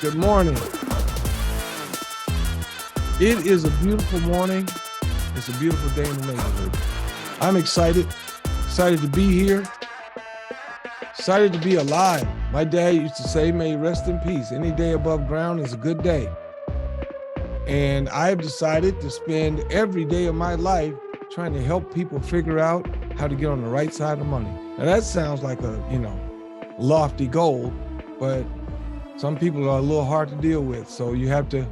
Good morning. It is a beautiful morning. It's a beautiful day in the neighborhood. I'm excited to be here, excited to be alive. My dad used to say, may he rest in peace. Any day above ground is a good day. And I've decided to spend every day of my life trying to help people figure out how to get on the right side of money. Now that sounds like a, lofty goal, but some people are a little hard to deal with. So you have to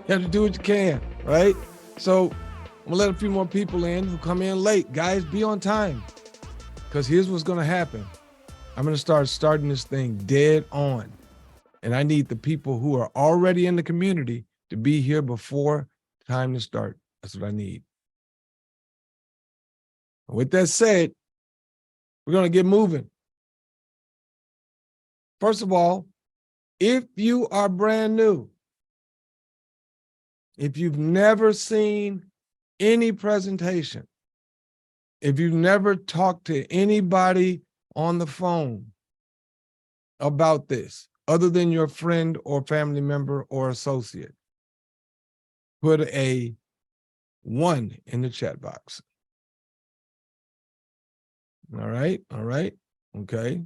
do what you can, right? So I'm gonna let a few more people in who come in late. Guys, be on time, because here's what's gonna happen. I'm gonna starting this thing dead on. And I need the people who are already in the community to be here before time to start. That's what I need. With that said, we're gonna get moving. First of all, if you are brand new, if you've never seen any presentation, if you've never talked to anybody on the phone about this, other than your friend or family member or associate, put a 1 in the chat box. All right, okay.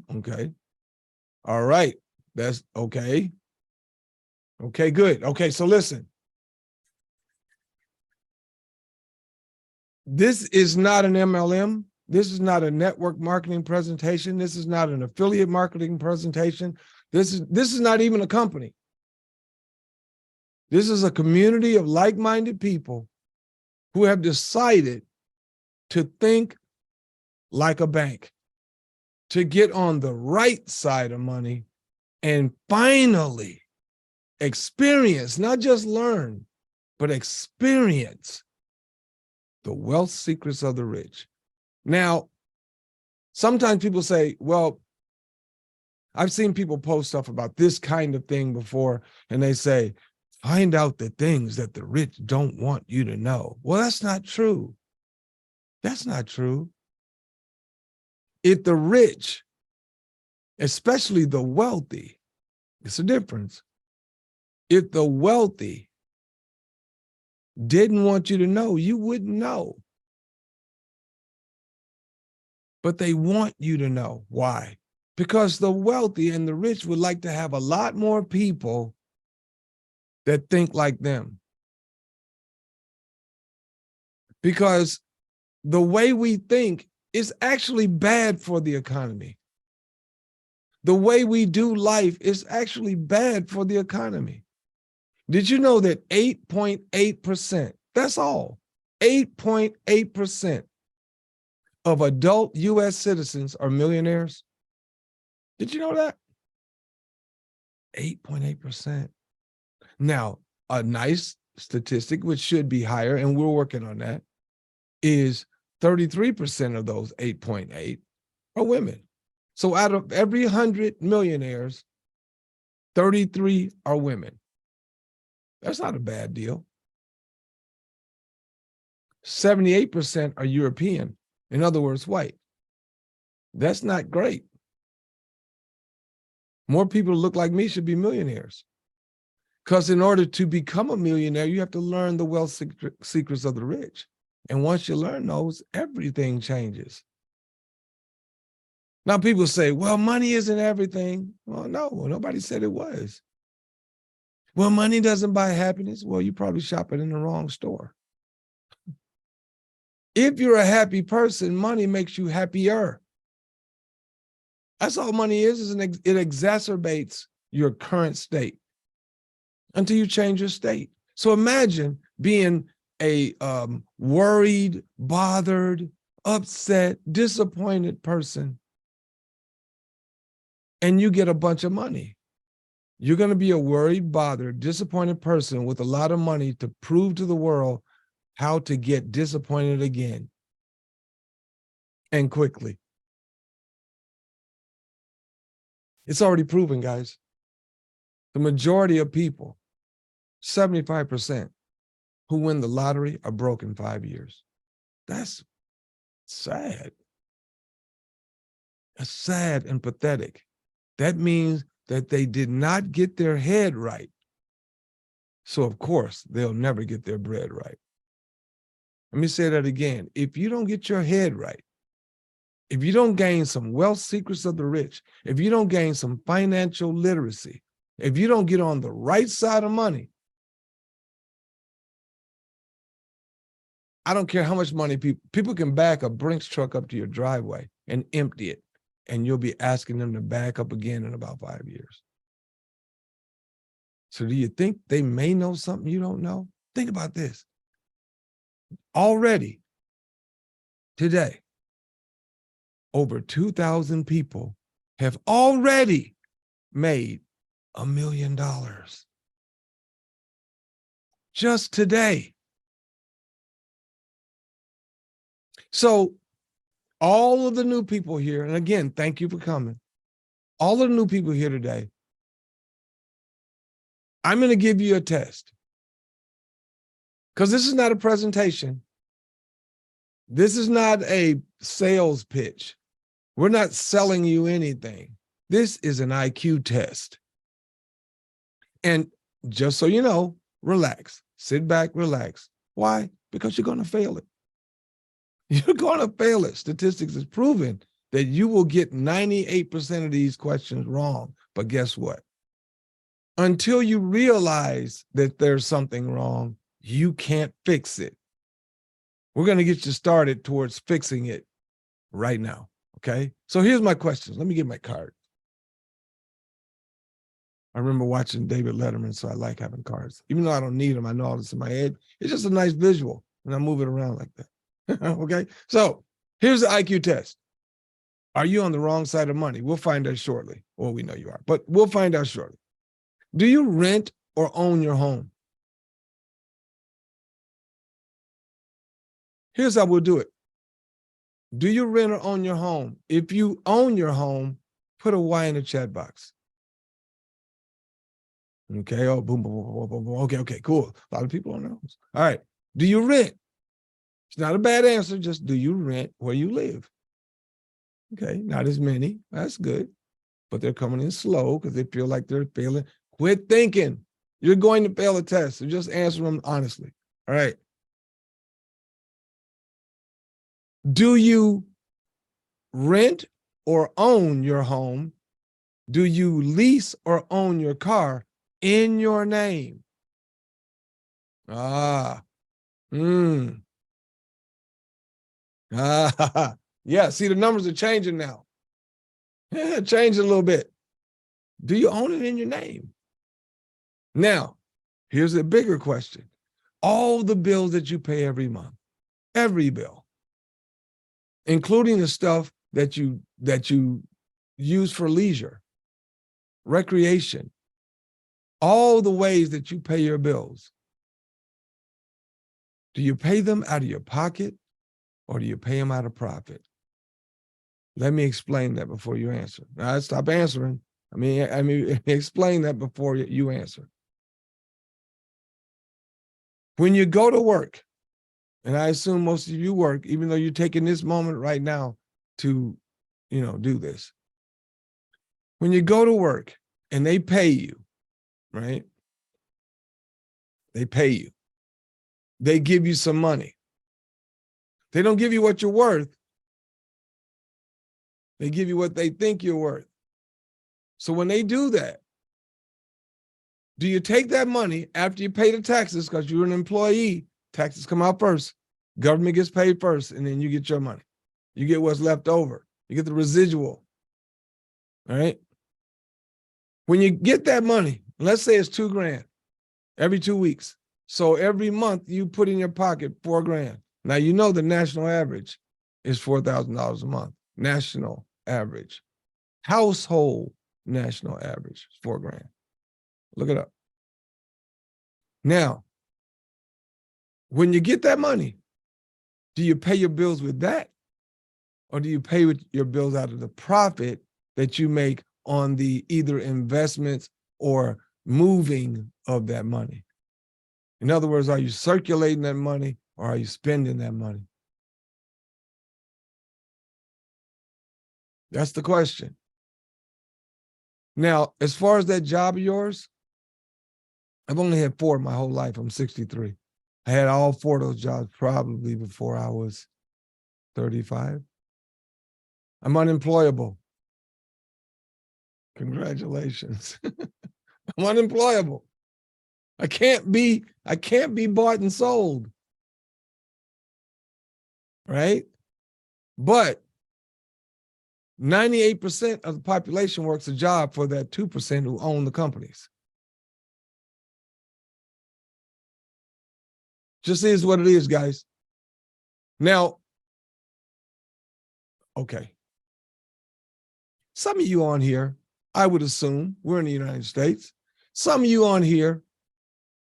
All right, that's okay. Okay, good. Okay, so listen. This is not an MLM. This is not a network marketing presentation. This is not an affiliate marketing presentation. This is not even a company. This is a community of like-minded people who have decided to think like a bank, to get on the right side of money and finally experience, not just learn, but experience the wealth secrets of the rich. Now, sometimes people say, well, I've seen people post stuff about this kind of thing before, and they say, find out the things that the rich don't want you to know. Well, that's not true. That's not true. If the rich, especially the wealthy, it's a difference. If the wealthy didn't want you to know, you wouldn't know. But they want you to know. Why? Because the wealthy and the rich would like to have a lot more people that think like them. Because the way we think is actually bad for the economy. The way we do life is actually bad for the economy. Did you know that 8.8%, that's all, 8.8% of adult US citizens are millionaires? Did you know that? 8.8%. Now, a nice statistic, which should be higher, and we're working on that, is 33% of those 8.8 are women. So out of every 100 millionaires, 33 are women. That's not a bad deal. 78% are European, in other words, white. That's not great. More people who look like me should be millionaires. Because in order to become a millionaire, you have to learn the wealth secrets of the rich. And once you learn those, everything changes. Now people say, well, money isn't everything. Well, no, nobody said it was. Well, money doesn't buy happiness. Well, you probably shop it in the wrong store. If you're a happy person, money makes you happier. That's all money is it exacerbates your current state until you change your state. So imagine being a worried, bothered, upset, disappointed person, and you get a bunch of money. You're going to be a worried, bothered, disappointed person with a lot of money to prove to the world how to get disappointed again and quickly. It's already proven, guys. The majority of people, 75%, who win the lottery are broke in 5 years. That's sad. That's sad and pathetic. That means that they did not get their head right. So, of course, they'll never get their bread right. Let me say that again. If you don't get your head right, if you don't gain some wealth secrets of the rich, if you don't gain some financial literacy, if you don't get on the right side of money, I don't care how much money people can back a Brinks truck up to your driveway and empty it, and you'll be asking them to back up again in about 5 years. So do you think they may know something you don't know? Think about this. Already, today, over 2,000 people have already made $1 million. Just today. So all of the new people here, and again, thank you for coming. All of the new people here today, I'm going to give you a test. Because this is not a presentation. This is not a sales pitch. We're not selling you anything. This is an IQ test. And just so you know, relax. Sit back, relax. Why? Because you're going to fail it. You're going to fail it. Statistics has proven that you will get 98% of these questions wrong. But guess what? Until you realize that there's something wrong, you can't fix it. We're going to get you started towards fixing it right now. Okay? So here's my questions. Let me get my card. I remember watching David Letterman, so I like having cards. Even though I don't need them, I know all this in my head. It's just a nice visual, and I move it around like that. Okay? So here's the IQ test. Are you on the wrong side of money? We'll find out shortly. Well, we know you are, but we'll find out shortly. Do you rent or own your home? Here's how we'll do it. Do you rent or own your home? If you own your home, put a Y in the chat box. Okay, oh, boom, boom, boom, boom, boom. Okay, cool. A lot of people on their homes. All right, do you rent? It's not a bad answer, just do you rent where you live? Okay, not as many, that's good. But they're coming in slow because they feel like they're failing. Quit thinking. You're going to fail a test, so just answer them honestly. All right. Do you rent or own your home? Do you lease or own your car in your name? Yeah, see, the numbers are changing now. Change a little bit. Do you own it in your name? Now, here's a bigger question. All the bills that you pay every month, every bill, including the stuff that you use for leisure, recreation, all the ways that you pay your bills. Do you pay them out of your pocket or do you pay them out of profit? Let me explain that before you answer. Now, stop answering. I mean, explain that before you answer. When you go to work, and I assume most of you work, even though you're taking this moment right now to, do this. When you go to work and they pay you, right? They pay you. They give you some money. They don't give you what you're worth. They give you what they think you're worth. So when they do that, do you take that money after you pay the taxes, because you're an employee, taxes come out first, government gets paid first, and then you get your money. You get what's left over. You get the residual, all right? When you get that money, let's say it's $2,000 every 2 weeks. So every month you put in your pocket $4,000. Now, you know the national average is $4,000 a month. National average. Household national average is $4,000. Look it up. Now, when you get that money, do you pay your bills with that? Or do you pay with your bills out of the profit that you make on the either investments or moving of that money? In other words, are you circulating that money or are you spending that money? That's the question. Now, as far as that job of yours, I've only had 4 my whole life. I'm 63. I had all 4 of those jobs probably before I was 35. I'm unemployable. Congratulations. I'm unemployable. I can't be bought and sold. Right? But 98% of the population works a job for that 2% who own the companies. Just is what it is, guys. Now, okay. Some of you on here, I would assume, we're in the United States. Some of you on here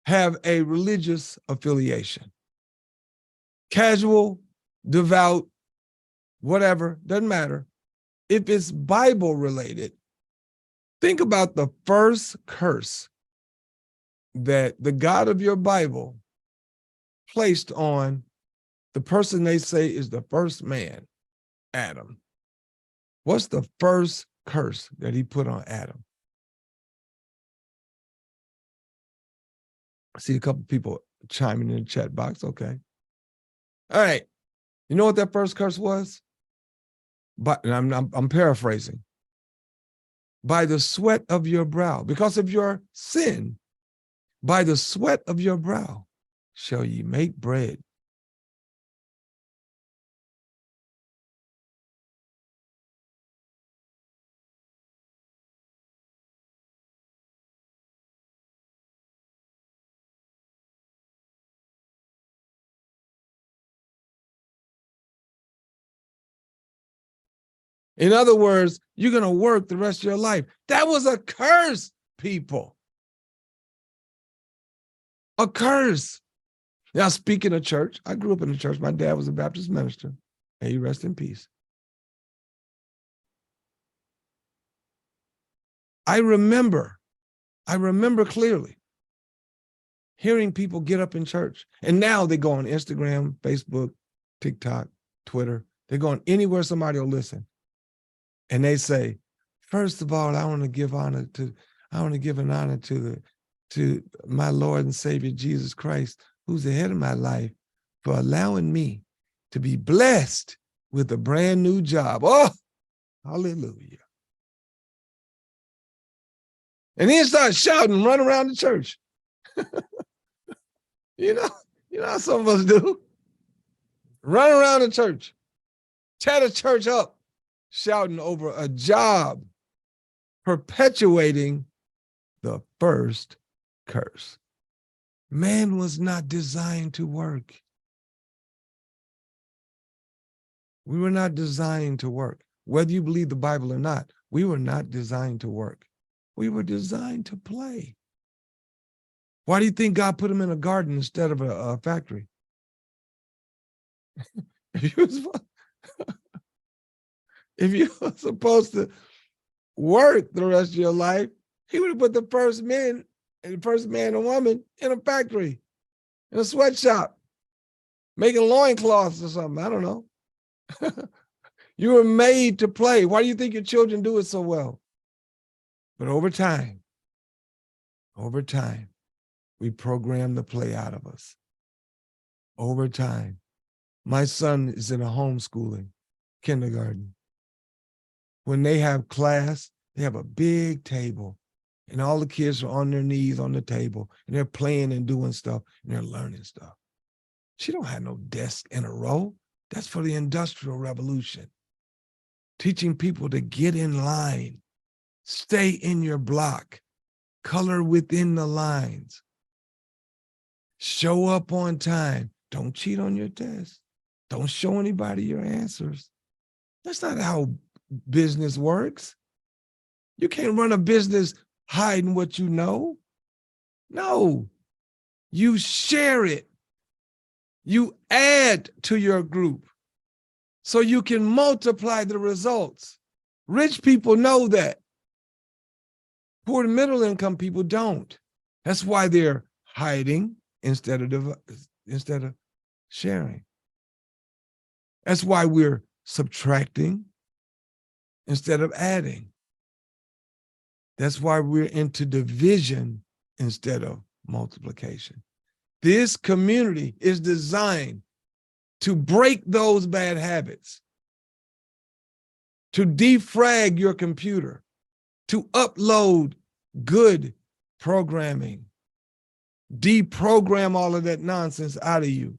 have a religious affiliation. Casual, devout, whatever, doesn't matter. If it's Bible related, think about the first curse that the God of your Bible placed on the person they say is the first man, Adam. What's the first curse that he put on Adam? I see a couple people chiming in the chat box. Okay. All right. You know what that first curse was? But I'm paraphrasing. By the sweat of your brow, because of your sin, by the sweat of your brow shall ye make bread. In other words, you're going to work the rest of your life. That was a curse, people. A curse. Now, speaking of church, I grew up in the church. My dad was a Baptist minister. May he rest in peace. I remember clearly hearing people get up in church. And now they go on Instagram, Facebook, TikTok, Twitter. They go on anywhere somebody will listen. And they say, first of all, I want to give an honor to my Lord and Savior Jesus Christ, who's the head of my life, for allowing me to be blessed with a brand new job. Oh, hallelujah. And then start shouting and run around the church. You know how some of us do. Run around the church, tear the church up, shouting over a job, perpetuating the first curse. Man was not designed to work. We were not designed to work. Whether you believe the Bible or not, we were not designed to work. We were designed to play. Why do you think God put him in a garden instead of a factory? If you were supposed to work the rest of your life, he would have put the first man and woman in a factory, in a sweatshop, making loincloths or something. I don't know. You were made to play. Why do you think your children do it so well? But over time, we program the play out of us. Over time. My son is in a homeschooling kindergarten. When they have class, they have a big table, and all the kids are on their knees on the table, and they're playing and doing stuff, and they're learning stuff. She don't have no desk in a row. That's for the Industrial Revolution. Teaching people to get in line, stay in your block, color within the lines, show up on time, don't cheat on your test, don't show anybody your answers. That's not how business works. You can't run a business hiding what you know. No, you share it. You add to your group so you can multiply the results. Rich people know that. Poor and middle income people don't. That's why they're hiding instead of sharing. That's why we're subtracting instead of adding. That's why we're into division instead of multiplication. This community is designed to break those bad habits, to defrag your computer, to upload good programming, deprogram all of that nonsense out of you.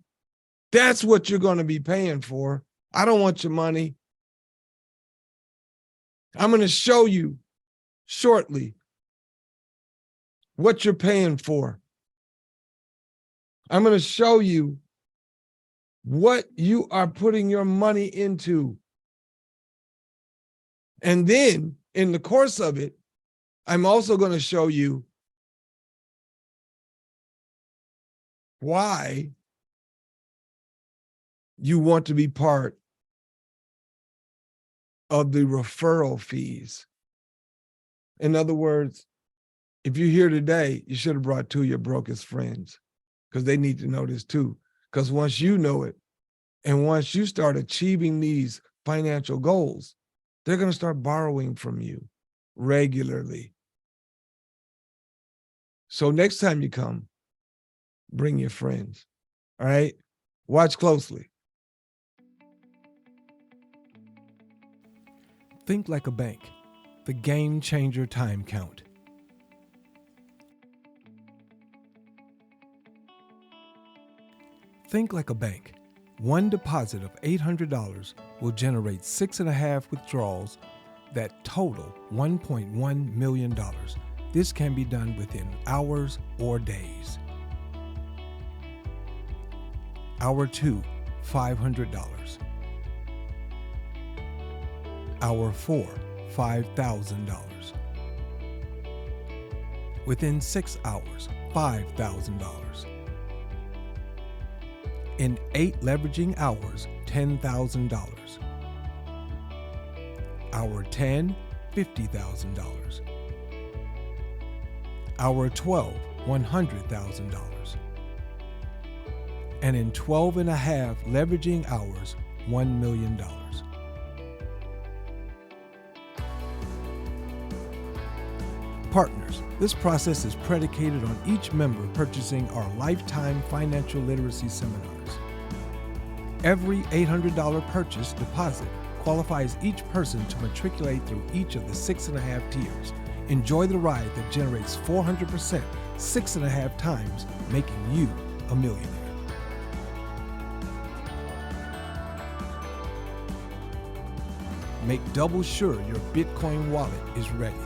That's what you're going to be paying for. I don't want your money. I'm going to show you shortly what you're paying for. I'm going to show you what you are putting your money into. And then in the course of it, I'm also going to show you why you want to be part of the referral fees. In other words, if you're here today, you should have brought two of your brokest friends because they need to know this too. Because once you know it, and once you start achieving these financial goals, they're going to start borrowing from you regularly. So next time you come, bring your friends. All right? Watch closely. Think like a bank, the game changer time count. Think like a bank. One deposit of $800 will generate 6.5 withdrawals that total $1.1 million. This can be done within hours or days. Hour 2, $500. Hour 4, $5,000. Within 6 hours, $5,000. In 8 leveraging hours, $10,000. Hour 10, $50,000. Hour 12, $100,000. And in 12 and a half leveraging hours, $1 million. Partners, this process is predicated on each member purchasing our lifetime financial literacy seminars. Every $800 purchase deposit qualifies each person to matriculate through each of the 6.5 tiers. Enjoy the ride that generates 400% 6.5 times, making you a millionaire. Make double sure your Bitcoin wallet is ready.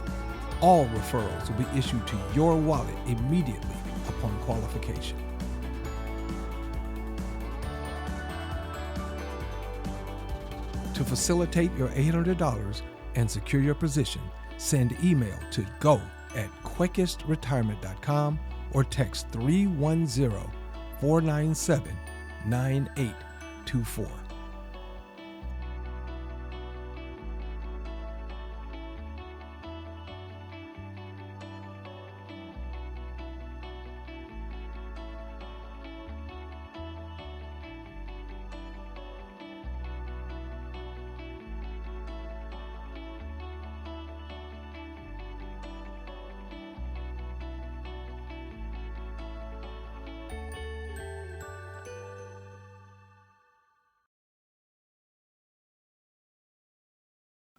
All referrals will be issued to your wallet immediately upon qualification. To facilitate your $800 and secure your position, send email to go@quickestretirement.com or text 310-497-9824.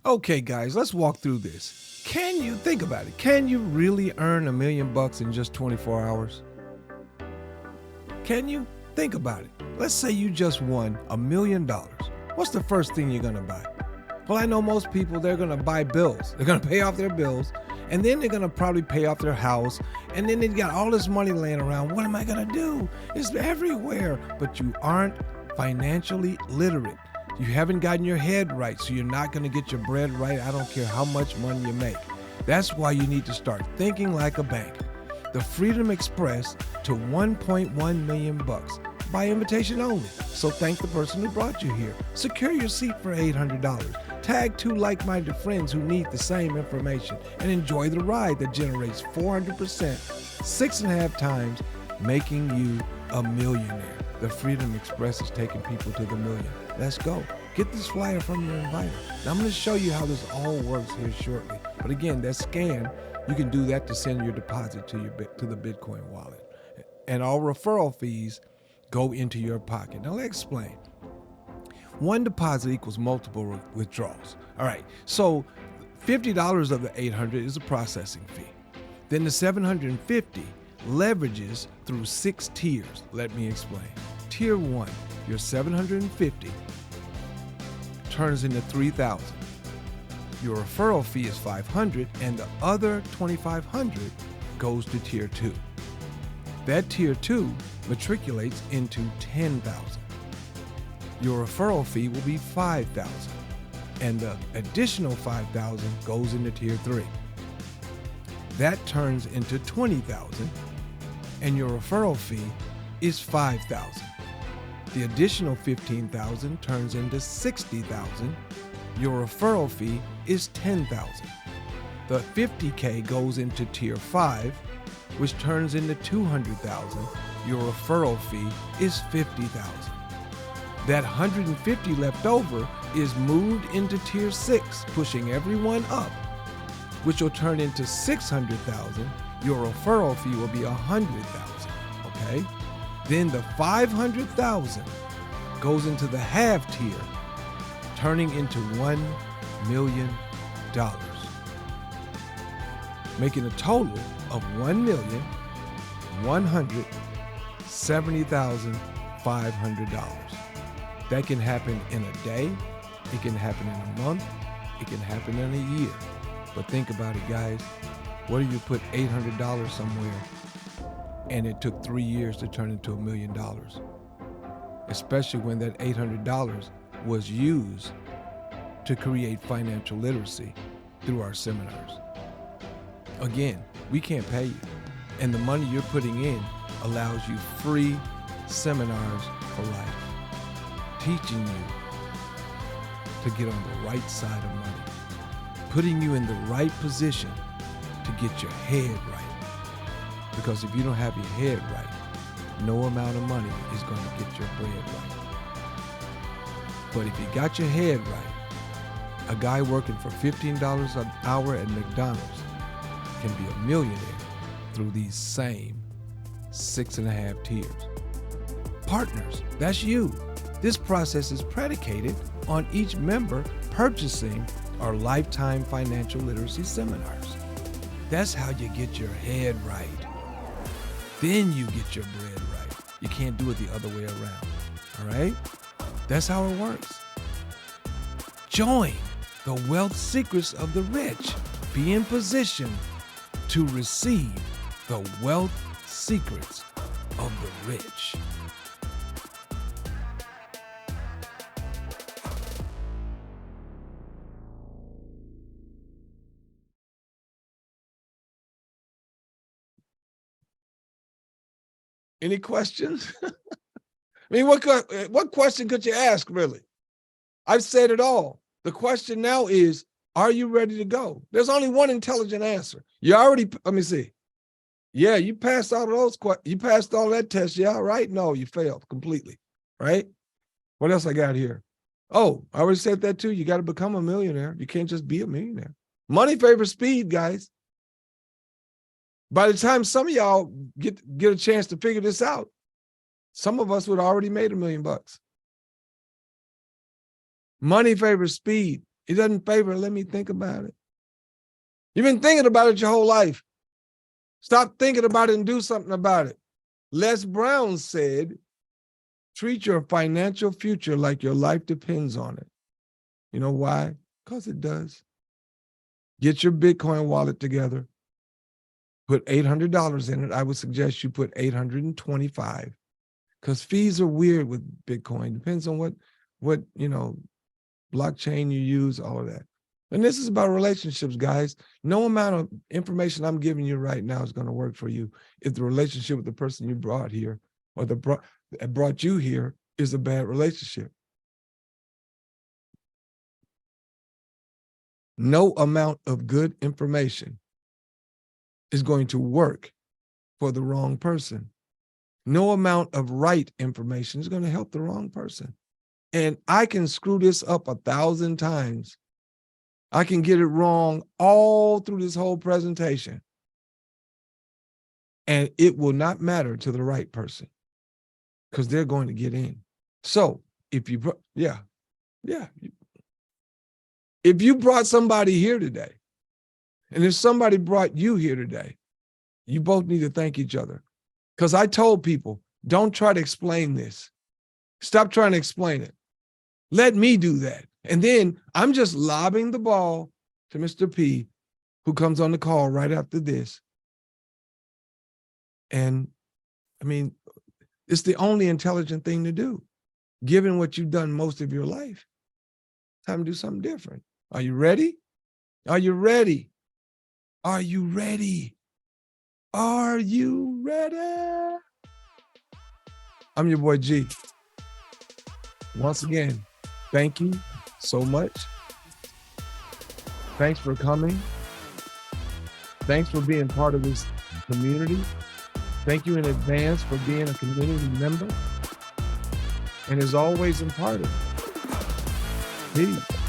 Okay, guys, let's walk through this. Can you think about it? Can you really earn $1 million in just 24 hours? Can you? Think about it. Let's say you just won $1 million. What's the first thing you're gonna buy? Well, I know most people, they're gonna buy bills. They're gonna pay off their bills, and then they're gonna probably pay off their house, and then they've got all this money laying around. What am I gonna do? It's everywhere. But you aren't financially literate. You haven't gotten your head right, so you're not going to get your bread right. I don't care how much money you make. That's why you need to start thinking like a bank. The Freedom Express to $1.1 million by invitation only. So thank the person who brought you here. Secure your seat for $800. Tag 2 like-minded friends who need the same information and enjoy the ride that generates 400%, 6.5 times, making you a millionaire. The Freedom Express is taking people to the million. Let's go. Get this flyer from your inviter. Now I'm going to show you how this all works here shortly. But again, that scan You can do that to send your deposit to the Bitcoin wallet. And all referral fees go into your pocket. Now let's explain. One deposit equals multiple withdrawals. All right, so $50 of the $800 is a processing fee. Then the $750 leverages through 6 tiers. Let me explain. Tier 1, your $750 turns into $3,000. Your referral fee is $500, and the other $2,500 goes to Tier 2. That Tier 2 matriculates into $10,000. Your referral fee will be $5,000, and the additional $5,000 goes into Tier 3. That turns into $20,000, and your referral fee is $5,000. The additional $15,000 turns into $60,000. Your referral fee is $10,000. The $50K goes into Tier 5, which turns into $200,000. Your referral fee is $50,000. That $150 left over is moved into Tier 6, pushing everyone up, which will turn into $600,000. Your referral fee will be $100,000. Okay? Then the $500,000 goes into the half tier, turning into $1 million, making a total of $1,170,500. That can happen in a day, it can happen in a month, it can happen in a year. But think about it, guys. What if you put $800 somewhere and it took 3 years to turn into $1 million? Especially when that $800 was used to create financial literacy through our seminars. Again, we can't pay you. And the money you're putting in allows you free seminars for life, teaching you to get on the right side of money, putting you in the right position to get your head right. Because if you don't have your head right, no amount of money is going to get your bread right. But if you got your head right, a guy working for $15 an hour at McDonald's can be a millionaire through these same 6.5 tiers. Partners, that's you. This process is predicated on each member purchasing our lifetime financial literacy seminars. That's how you get your head right. Then you get your bread right. You can't do it the other way around. All right? That's how it works. Join the wealth secrets of the rich. Be in position to receive the wealth secrets of the rich. Any questions? I mean, what question could you ask, really? I've said it all. The question now is, are you ready to go? There's only one intelligent answer. You already, let me see. Yeah, you passed all of those, you passed all that test. Yeah, right? No, you failed completely, right? What else I got here? Oh, I already said that too. You got to become a millionaire. You can't just be a millionaire. Money favors speed, guys. By the time some of y'all get a chance to figure this out, some of us would have already made $1 million. Money favors speed. It doesn't favor, let me think about it. You've been thinking about it your whole life. Stop thinking about it and do something about it. Les Brown said, treat your financial future like your life depends on it. You know why? Because it does. Get your Bitcoin wallet together. Put $800 in it. I would suggest you put $825 because fees are weird with Bitcoin. Depends on what blockchain you use, all of that. And this is about relationships, guys. No amount of information I'm giving you right now is going to work for you if the relationship with the person you brought here or that brought you here is a bad relationship. No amount of good information is going to work for the wrong person. No amount of right information is going to help the wrong person. And I can screw this up 1,000 times I can get it wrong all through this whole presentation. And it will not matter to the right person because they're going to get in. So if you, if you brought somebody here today, and if somebody brought you here today, you both need to thank each other. Because I told people, don't try to explain this. Stop trying to explain it. Let me do that. And then I'm just lobbing the ball to Mr. P, who comes on the call right after this. And I mean, it's the only intelligent thing to do, given what you've done most of your life. Time to do something different. Are you ready? Are you ready? Are you ready? Are you ready? I'm your boy G. Once again, thank you so much. Thanks for coming. Thanks for being part of this community. Thank you in advance for being a community member. And as always, imparted. Peace.